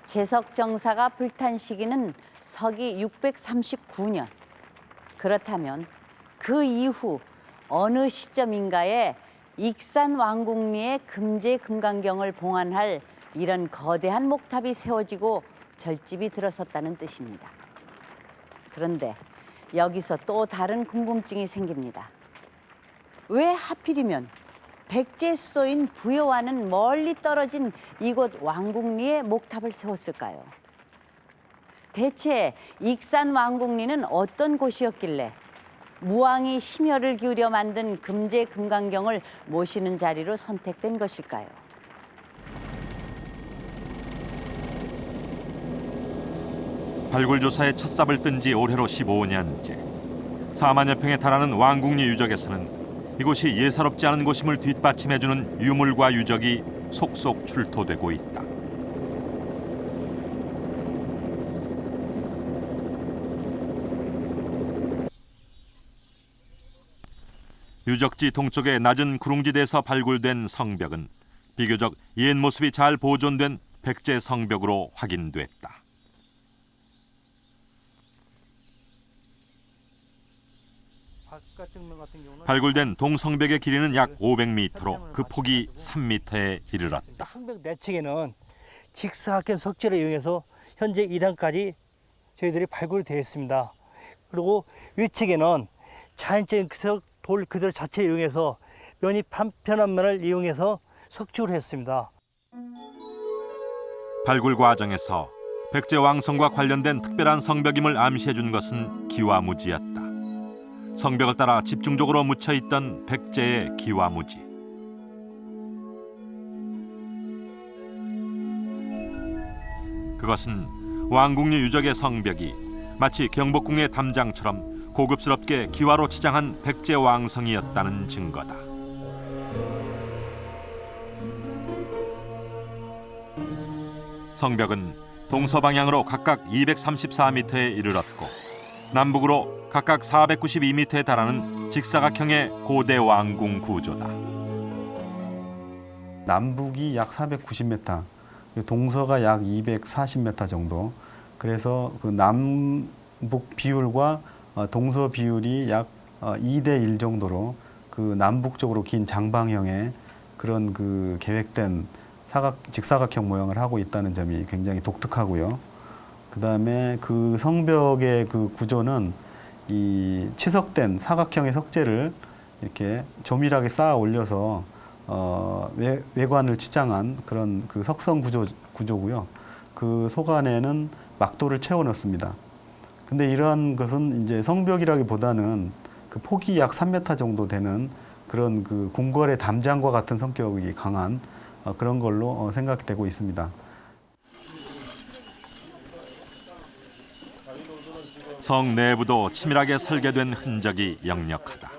제석정사가 불탄 시기는 서기 639년. 그렇다면 그 이후 어느 시점인가에 익산 왕궁리에 금제금강경을 봉안할 이런 거대한 목탑이 세워지고 절집이 들어섰다는 뜻입니다. 그런데 여기서 또 다른 궁금증이 생깁니다. 왜 하필이면 백제 수도인 부여와는 멀리 떨어진 이곳 왕궁리에 목탑을 세웠을까요? 대체 익산 왕궁리는 어떤 곳이었길래 무왕이 심혈을 기울여 만든 금제금강경을 모시는 자리로 선택된 것일까요? 발굴조사에 첫 삽을 뜬 지 올해로 15년째. 4만여 평에 달하는 왕궁리 유적에서는 이곳이 예사롭지 않은 곳임을 뒷받침해주는 유물과 유적이 속속 출토되고 있다. 유적지 동쪽의 낮은 구릉지대에서 발굴된 성벽은 비교적 옛 모습이 잘 보존된 백제 성벽으로 확인됐다. 발굴된 동성벽의 길이는 약 500m로 그 폭이 3m에 이르렀다. 성벽 내측에는 직사각형 석재를 이용해서 현재 2단까지 저희들이 발굴이 되어 있습니다. 그리고 위측에는 자연적인 돌 그대로 자체를 이용해서 면이 편한 면을 이용해서 석축을 했습니다. 발굴 과정에서 백제 왕성과 관련된 특별한 성벽임을 암시해준 것은 기와무지였다. 성벽을 따라 집중적으로 묻혀있던 백제의 기와무지. 그것은 왕궁리 유적의 성벽이 마치 경복궁의 담장처럼 고급스럽게 기와로 치장한 백제 왕성이었다는 증거다. 성벽은 동서방향으로 각각 234m에 이르렀고 남북으로 각각 492m에 달하는 직사각형의 고대 왕궁 구조다. 남북이 약 490m, 동서가 약 240m 정도. 그래서 그 남북 비율과 동서 비율이 약 2대 1 정도로 그 남북적으로 긴 장방형의 그런 그 계획된 직사각형 모양을 하고 있다는 점이 굉장히 독특하고요. 그다음에 그 성벽의 그 구조는 이 치석된 사각형의 석재를 이렇게 조밀하게 쌓아 올려서 외관을 치장한 그런 그 석성 구조고요. 그 속 안에는 막도를 채워 넣습니다. 근데 이러한 것은 이제 성벽이라기보다는 그 폭이 약 3m 정도 되는 그런 그 궁궐의 담장과 같은 성격이 강한 그런 걸로 생각되고 있습니다. 성 내부도 치밀하게 설계된 흔적이 역력하다.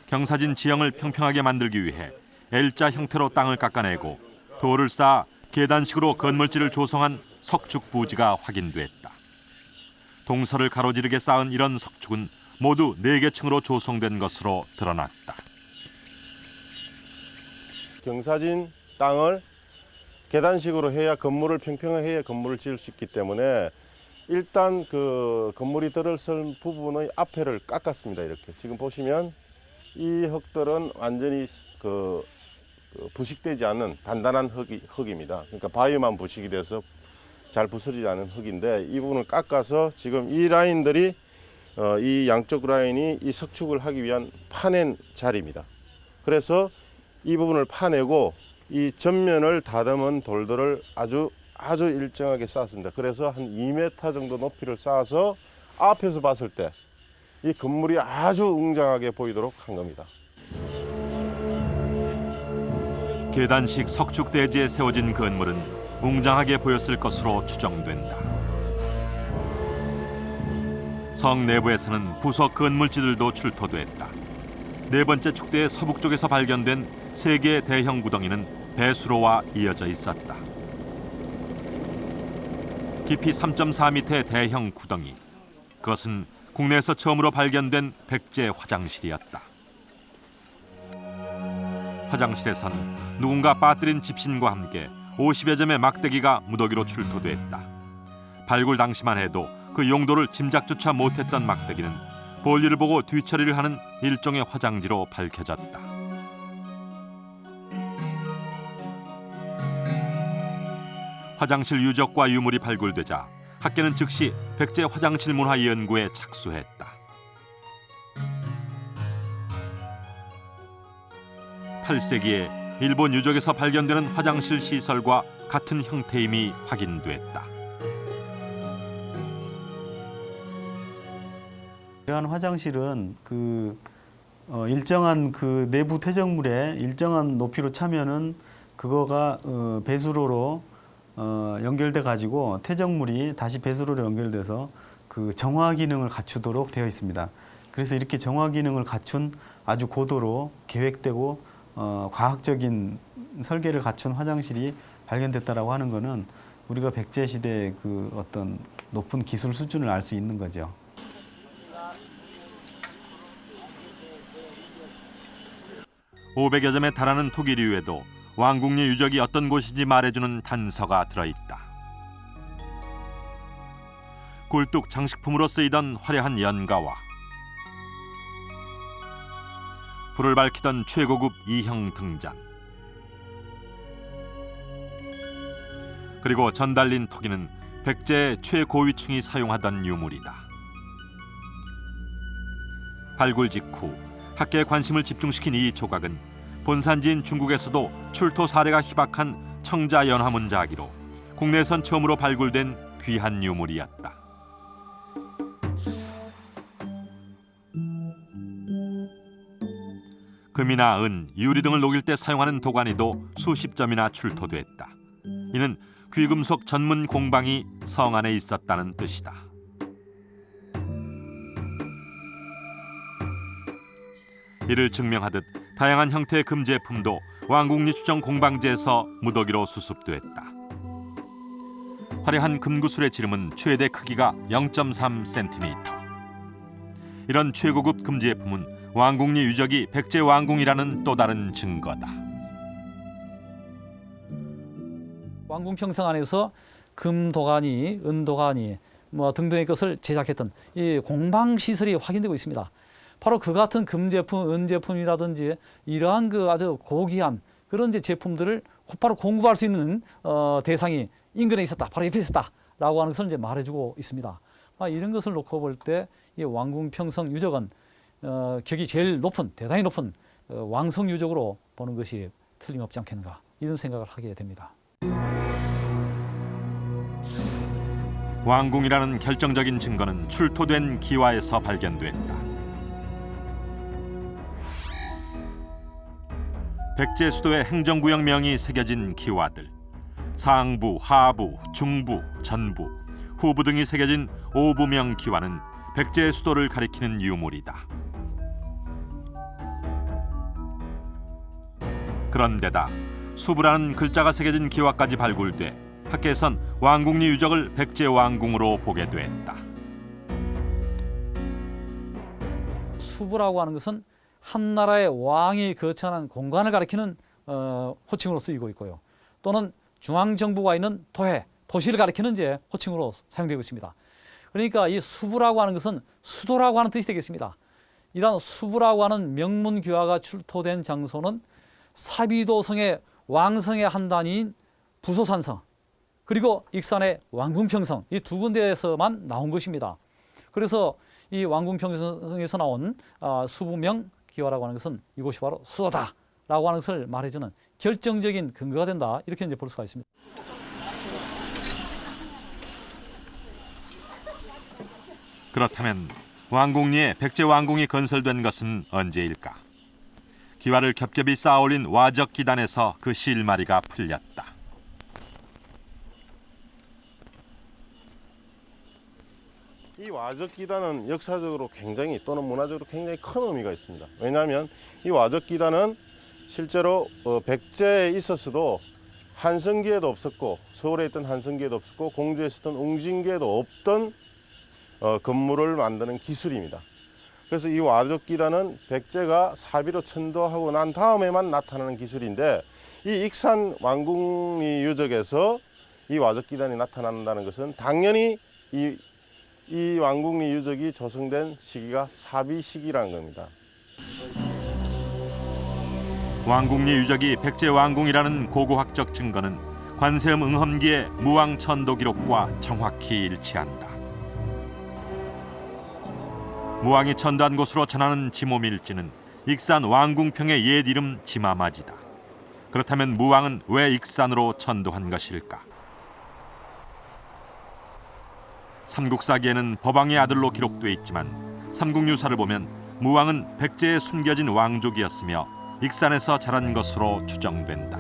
경사진 지형을 평평하게 만들기 위해 L자 형태로 땅을 깎아내고 돌을 쌓아 계단식으로 건물질을 조성한 석축 부지가 확인됐다. 동서를 가로지르게 쌓은 이런 석축은 모두 4개 층으로 조성된 것으로 드러났다. 경사진 땅을 계단식으로 해야 건물을 평평하게 해야 건물을 지을 수 있기 때문에 일단 그 건물이 들어설 부분의 앞에를 깎았습니다. 이렇게 지금 보시면 이 흙들은 완전히 그 부식되지 않은 단단한 흙입니다. 그러니까 바위만 부식이 돼서 잘 부서지지 않은 흙인데 이 부분을 깎아서 지금 이 라인들이 이 양쪽 라인이 이 석축을 하기 위한 파낸 자리입니다. 그래서 이 부분을 파내고 이 전면을 다듬은 돌들을 아주 일정하게 쌓았습니다. 그래서 한 2m 정도 높이를 쌓아서 앞에서 봤을 때 이 건물이 아주 웅장하게 보이도록 한 겁니다. 계단식 석축 대지에 세워진 건물은 웅장하게 보였을 것으로 추정된다. 성 내부에서는 부석 건물지들도 출토됐다. 네 번째 축대의 서북 쪽에서 발견된 3개의 대형 구덩이는 배수로와 이어져 있었다. 깊이 3.4m의 대형 구덩이. 그것은 국내에서 처음으로 발견된 백제 화장실이었다. 화장실에선 누군가 빠뜨린 집신과 함께 50여 점의 막대기가 무더기로 출토됐다. 발굴 당시만 해도 그 용도를 짐작조차 못했던 막대기는 볼일을 보고 뒤처리를 하는 일종의 화장지로 밝혀졌다. 화장실 유적과 유물이 발굴되자 학계는 즉시 백제 화장실 문화 연구에 착수했다. 8세기에 일본 유적에서 발견되는 화장실 시설과 같은 형태임이 확인됐다. 이러한 화장실은 일정한 내부 퇴적물에 일정한 높이로 차면은 그거가 배수로로 연결돼 가지고 퇴적물이 다시 배수로로 연결돼서 그 정화 기능을 갖추도록 되어 있습니다. 그래서 이렇게 정화 기능을 갖춘 아주 고도로 계획되고 과학적인 설계를 갖춘 화장실이 발견됐다라고 하는 것은 우리가 백제 시대의 그 어떤 높은 기술 수준을 알 수 있는 거죠. (500여 점에 달하는 토기류에도 왕궁리 유적이 어떤 곳인지 말해주는 단서가 들어있다. 굴뚝 장식품으로 쓰이던 화려한 연가와 불을 밝히던 최고급 이형 등잔, 그리고 전달린 토기는 백제의 최고위층이 사용하던 유물이다. 발굴 직후 학계의 관심을 집중시킨 이 조각은 본산지인 중국에서도 출토 사례가 희박한 청자연화문자기로 국내선 처음으로 발굴된 귀한 유물이었다. 금이나 은, 유리 등을 녹일 때 사용하는 도가니도 수십 점이나 출토됐다. 이는 귀금속 전문 공방이 성 안에 있었다는 뜻이다. 이를 증명하듯 다양한 형태의 금 제품도 왕궁리 추정 공방지에서 무더기로 수습됐다. 화려한 금구슬의 지름은 최대 크기가 0.3cm. 이런 최고급 금 제품은 왕궁리 유적이 백제 왕궁이라는 또 다른 증거다. 왕궁 평성 안에서 금 도가니, 은 도가니 등등의 것을 제작했던 이 공방 시설이 확인되고 있습니다. 바로 그 같은 금 제품, 은 제품이라든지 이러한 그 아주 고귀한 그런 이제 제품들을 곧바로 공급할 수 있는 대상이 인근에 있었다, 바로 옆에 있었다라고 하는 것을 이제 말해주고 있습니다. 이런 것을 놓고 볼 때 이 왕궁 평성 유적은 격이 제일 높은, 대단히 높은 왕성 유적으로 보는 것이 틀림없지 않겠는가, 이런 생각을 하게 됩니다. 왕궁이라는 결정적인 증거는 출토된 기와에서 발견됐다. 백제 수도의 행정구역명이 새겨진 기와들, 상부, 하부, 중부, 전부, 후부 등이 새겨진 오부명 기와는 백제 수도를 가리키는 유물이다. 그런데다 수부라는 글자가 새겨진 기와까지 발굴돼 학계에선 왕궁리 유적을 백제 왕궁으로 보게 됐다. 수부라고 하는 것은 한 나라의 왕이 거처하는 공간을 가리키는 호칭으로 쓰이고 있고요. 또는 중앙정부가 있는 도회, 도시를 가리키는 이제 호칭으로 사용되고 있습니다. 그러니까 이 수부라고 하는 것은 수도라고 하는 뜻이 되겠습니다. 이런 수부라고 하는 명문 기와가 출토된 장소는 사비도성의 왕성의 한 단위인 부소산성, 그리고 익산의 왕궁평성, 이 두 군데에서만 나온 것입니다. 그래서 이 왕궁평성에서 나온 수부명 기와라고 하는 것은 이곳이 바로 수도다라고 하는 것을 말해주는 결정적인 근거가 된다. 이렇게 이제 볼 수가 있습니다. 그렇다면 왕궁리에 백제 왕궁이 건설된 것은 언제일까? 기와를 겹겹이 쌓아올린 와적 기단에서 그 실마리가 풀렸다. 이 와적 기단은 역사적으로 굉장히 또는 문화적으로 굉장히 큰 의미가 있습니다. 왜냐하면 이 와적 기단은 실제로 백제에 있었어도 한성기에도 없었고 서울에 있던 한성기에도 없었고 공주에 있었던 웅진기에도 없던 건물을 만드는 기술입니다. 그래서 이 와적 기단은 백제가 사비로 천도하고 난 다음에만 나타나는 기술인데 이 익산 왕궁리 유적에서 이 와적 기단이 나타난다는 것은 당연히 이 왕궁리 유적이 조성된 시기가 사비 시기라는 겁니다. 왕궁리 유적이 백제 왕궁이라는 고고학적 증거는 관세음 응험기의 무왕 천도 기록과 정확히 일치한다. 무왕이 천도한 곳으로 전하는 지모밀지는 익산 왕궁평의 옛 이름 지마마지다. 그렇다면 무왕은 왜 익산으로 천도한 것일까? 삼국사기에는 법왕의 아들로 기록돼 있지만 삼국유사를 보면 무왕은 백제에 숨겨진 왕족이었으며 익산에서 자란 것으로 추정된다.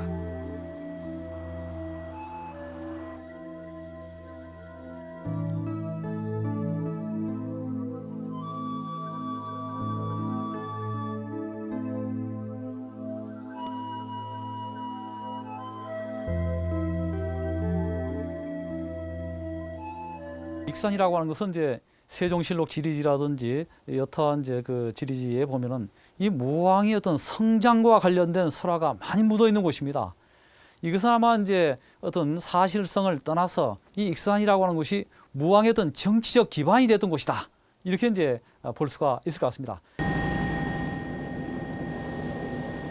익산이라고 하는 것은 이제 세종실록 지리지라든지 여타한 이제 그 지리지에 보면은 이 무왕의 어떤 성장과 관련된 설화가 많이 묻어 있는 곳입니다. 이것은 아마 이제 어떤 사실성을 떠나서 이 익산이라고 하는 곳이 무왕의 어떤 정치적 기반이 됐던 곳이다. 이렇게 이제 볼 수가 있을 것 같습니다.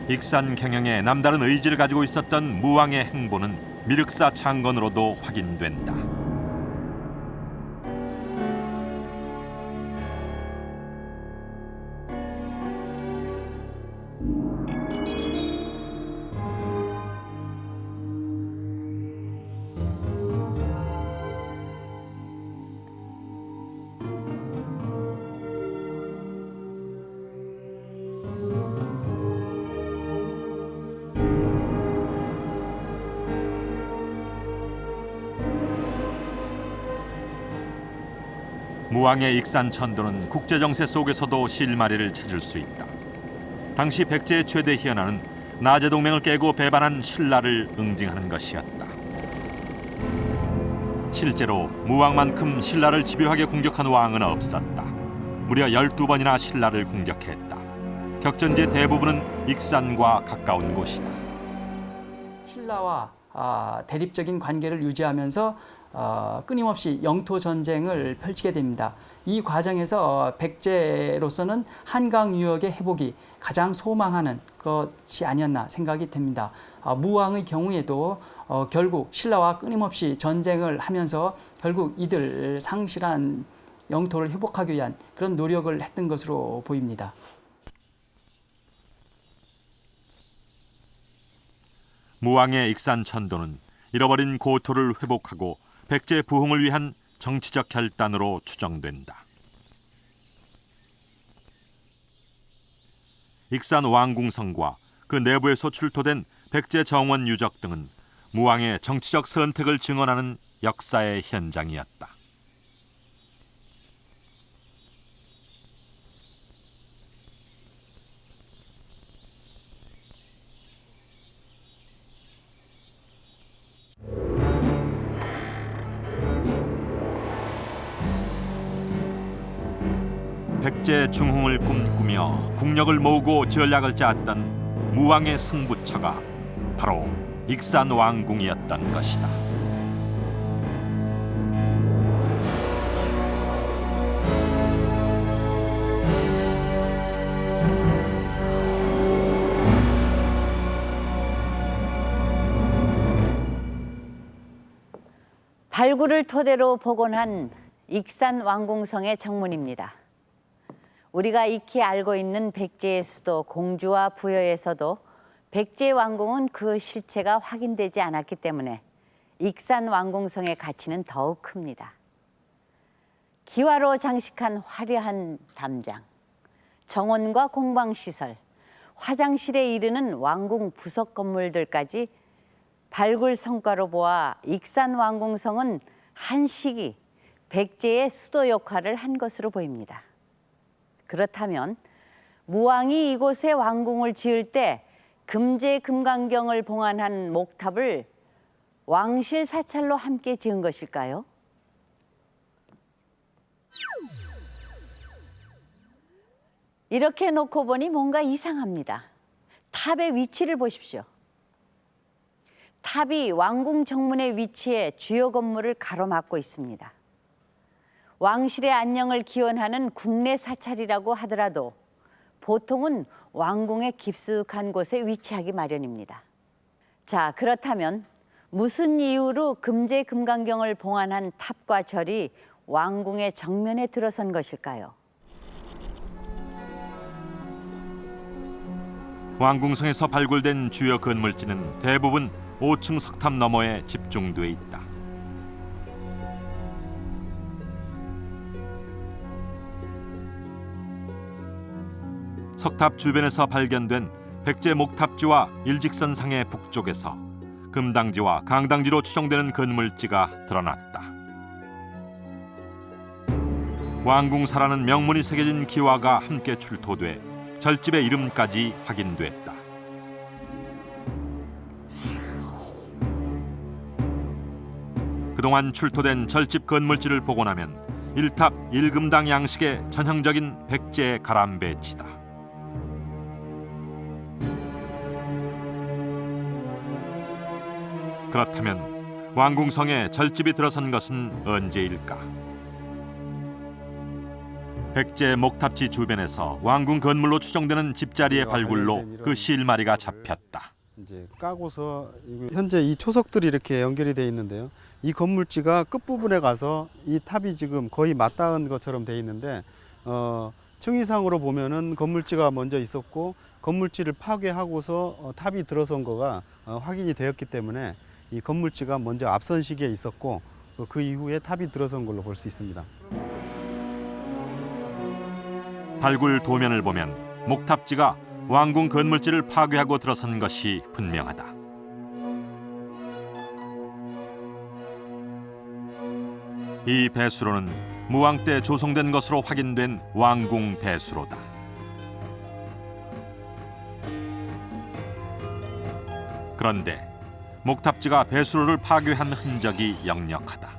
익산 경영에 남다른 의지를 가지고 있었던 무왕의 행보는 미륵사 창건으로도 확인된다. 무왕의 익산 천도는 국제정세 속에서도 실마리를 찾을 수 있다. 당시 백제의 최대 희연화는 나제 동맹을 깨고 배반한 신라를 응징하는 것이었다. 실제로 무왕만큼 신라를 집요하게 공격한 왕은 없었다. 무려 12번이나 신라를 공격했다. 격전지의 대부분은 익산과 가까운 곳이다. 신라와 대립적인 관계를 유지하면서 끊임없이 영토 전쟁을 펼치게 됩니다. 이 과정에서 백제로서는 한강 유역의 회복이 가장 소망하는 것이 아니었나 생각이 됩니다. 무왕의 경우에도 결국 신라와 끊임없이 전쟁을 하면서 결국 이들 상실한 영토를 회복하기 위한 그런 노력을 했던 것으로 보입니다. 무왕의 익산 천도는 잃어버린 고토를 회복하고 백제 부흥을 위한 정치적 결단으로 추정된다. 익산 왕궁성과 그 내부에서 출토된 백제 정원 유적 등은 무왕의 정치적 선택을 증언하는 역사의 현장이었다. 백제 중흥을 꿈꾸며 국력을 모으고 전략을 짜았던 무왕의 승부처가 바로 익산 왕궁이었던 것이다. 발굴을 토대로 복원한 익산 왕궁성의 정문입니다. 우리가 익히 알고 있는 백제의 수도 공주와 부여에서도 백제 왕궁은 그 실체가 확인되지 않았기 때문에 익산 왕궁성의 가치는 더욱 큽니다. 기와로 장식한 화려한 담장, 정원과 공방시설, 화장실에 이르는 왕궁 부속 건물들까지 발굴 성과로 보아 익산 왕궁성은 한 시기 백제의 수도 역할을 한 것으로 보입니다. 그렇다면 무왕이 이곳에 왕궁을 지을 때 금제 금강경을 봉안한 목탑을 왕실 사찰로 함께 지은 것일까요? 이렇게 놓고 보니 뭔가 이상합니다. 탑의 위치를 보십시오. 탑이 왕궁 정문에 위치해 주요 건물을 가로막고 있습니다. 왕실의 안녕을 기원하는 국내 사찰이라고 하더라도 보통은 왕궁의 깊숙한 곳에 위치하기 마련입니다. 자, 그렇다면 무슨 이유로 금제 금강경을 봉안한 탑과 절이 왕궁의 정면에 들어선 것일까요? 왕궁성에서 발굴된 주요 건물지는 대부분 5층 석탑 너머에 집중돼 있다. 석탑 주변에서 발견된 백제 목탑지와 일직선상의 북쪽에서 금당지와 강당지로 추정되는 건물지가 드러났다. 왕궁사라는 명문이 새겨진 기와가 함께 출토돼 절집의 이름까지 확인됐다. 그동안 출토된 절집 건물지를 보고 나면 1탑 1금당 양식의 전형적인 백제 가람 배치다. 그렇다면 왕궁성에 절집이 들어선 것은 언제일까? 백제 목탑지 주변에서 왕궁 건물로 추정되는 집자리의 발굴로 그 실마리가 잡혔다. 이제 까고서 현재 이 초석들이 이렇게 연결이 돼 있는데요. 이 건물지가 끝부분에 가서 이 탑이 지금 거의 맞닿은 것처럼 돼 있는데 층위상으로 보면은 건물지가 먼저 있었고 건물지를 파괴하고서 탑이 들어선 거가 확인이 되었기 때문에 이 건물지가 먼저 앞선 시기에 있었고 그 이후에 탑이 들어선 걸로 볼 수 있습니다. 발굴 도면을 보면 목탑지가 왕궁 건물지를 파괴하고 들어선 것이 분명하다. 이 배수로는 무왕 때 조성된 것으로 확인된 왕궁 배수로다. 그런데 목탑지가 배수로를 파괴한 흔적이 역력하다.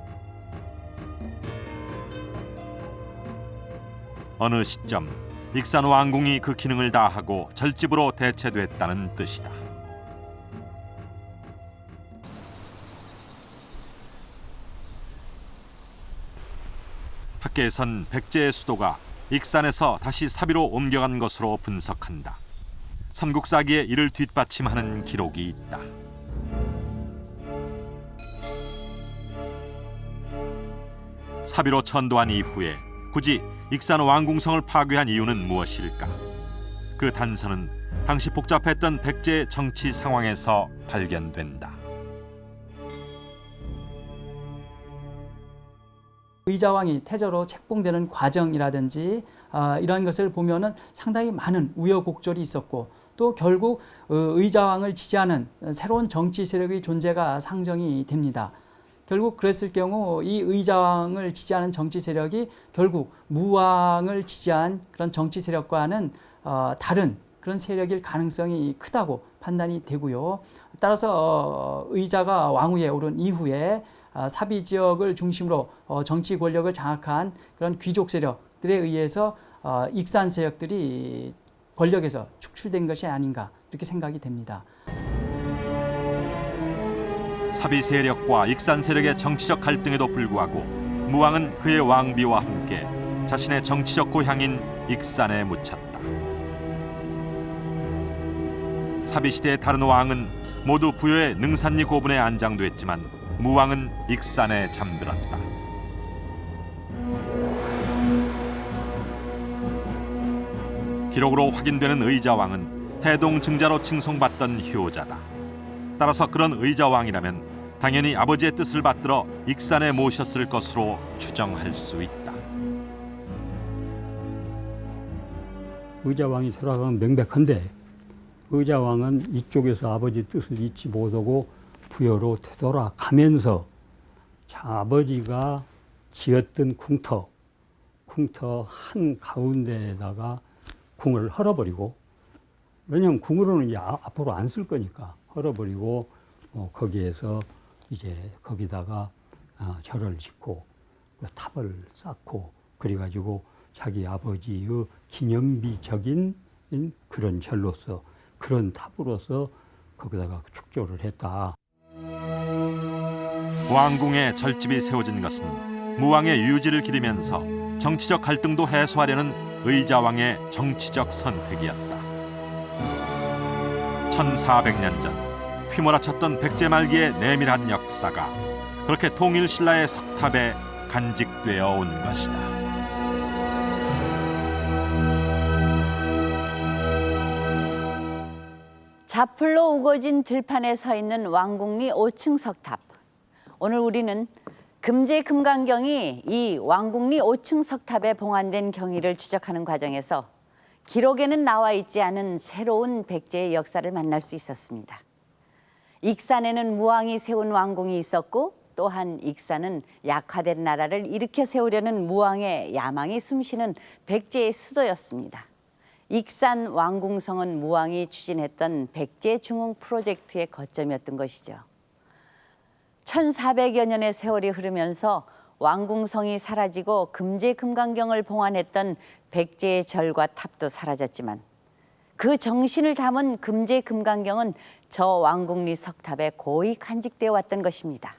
어느 시점 익산 왕궁이 그 기능을 다하고 절집으로 대체됐다는 뜻이다. 학계에선 백제의 수도가 익산에서 다시 사비로 옮겨간 것으로 분석한다. 삼국사기에 이를 뒷받침하는 기록이 있다. 사비로 천도한 이후에 굳이 익산 왕궁성을 파괴한 이유는 무엇일까? 그 단서는 당시 복잡했던 백제의 정치 상황에서 발견된다. 의자왕이 태조로 책봉되는 과정이라든지 이런 것을 보면은 상당히 많은 우여곡절이 있었고 또 결국 의자왕을 지지하는 새로운 정치 세력의 존재가 상정이 됩니다. 결국 그랬을 경우 이 의자왕을 지지하는 정치 세력이 결국 무왕을 지지한 그런 정치 세력과는 다른 그런 세력일 가능성이 크다고 판단이 되고요. 따라서 의자가 왕위에 오른 이후에 사비 지역을 중심으로 정치 권력을 장악한 그런 귀족 세력들에 의해서 익산 세력들이 권력에서 축출된 것이 아닌가 이렇게 생각이 됩니다. 사비 세력과 익산 세력의 정치적 갈등에도 불구하고 무왕은 그의 왕비와 함께 자신의 정치적 고향인 익산에 묻혔다. 사비 시대의 다른 왕은 모두 부여의 능산리 고분에 안장됐지만 무왕은 익산에 잠들었다. 기록으로 확인되는 의자왕은 해동 증자로 칭송받던 효자다. 따라서 그런 의자왕이라면 당연히 아버지의 뜻을 받들어 익산에 모셨을 것으로 추정할 수 있다. 의자왕이 돌아가면 명백한데 의자왕은 이쪽에서 아버지 뜻을 잊지 못하고 부여로 되돌아가면서 아버지가 지었던 궁터 한 가운데에다가 궁을 헐어버리고, 왜냐하면 궁으로는 이제 앞으로 안 쓸 거니까 헐어버리고 거기에서 이제 거기다가 절을 짓고 탑을 쌓고 그래가지고 자기 아버지의 기념비적인 그런 절로서, 그런 탑으로서 거기다가 축조를 했다. 왕궁에 절집이 세워진 것은 무왕의 유지를 기리면서 정치적 갈등도 해소하려는 의자왕의 정치적 선택이었다. 1400년 전 휘몰아쳤던 백제 말기의 내밀한 역사가 그렇게 통일신라의 석탑에 간직되어 온 것이다. 자풀로 우거진 들판에 서 있는 왕궁리 5층 석탑. 오늘 우리는 금제금강경이 이 왕궁리 5층 석탑에 봉안된 경위를 추적하는 과정에서 기록에는 나와 있지 않은 새로운 백제의 역사를 만날 수 있었습니다. 익산에는 무왕이 세운 왕궁이 있었고, 또한 익산은 약화된 나라를 일으켜 세우려는 무왕의 야망이 숨쉬는 백제의 수도였습니다. 익산 왕궁성은 무왕이 추진했던 백제 중흥 프로젝트의 거점이었던 것이죠. 1400여 년의 세월이 흐르면서 왕궁성이 사라지고 금제금강경을 봉안했던 백제의 절과 탑도 사라졌지만 그 정신을 담은 금제금강경은 저 왕궁리 석탑에 고이 간직되어 왔던 것입니다.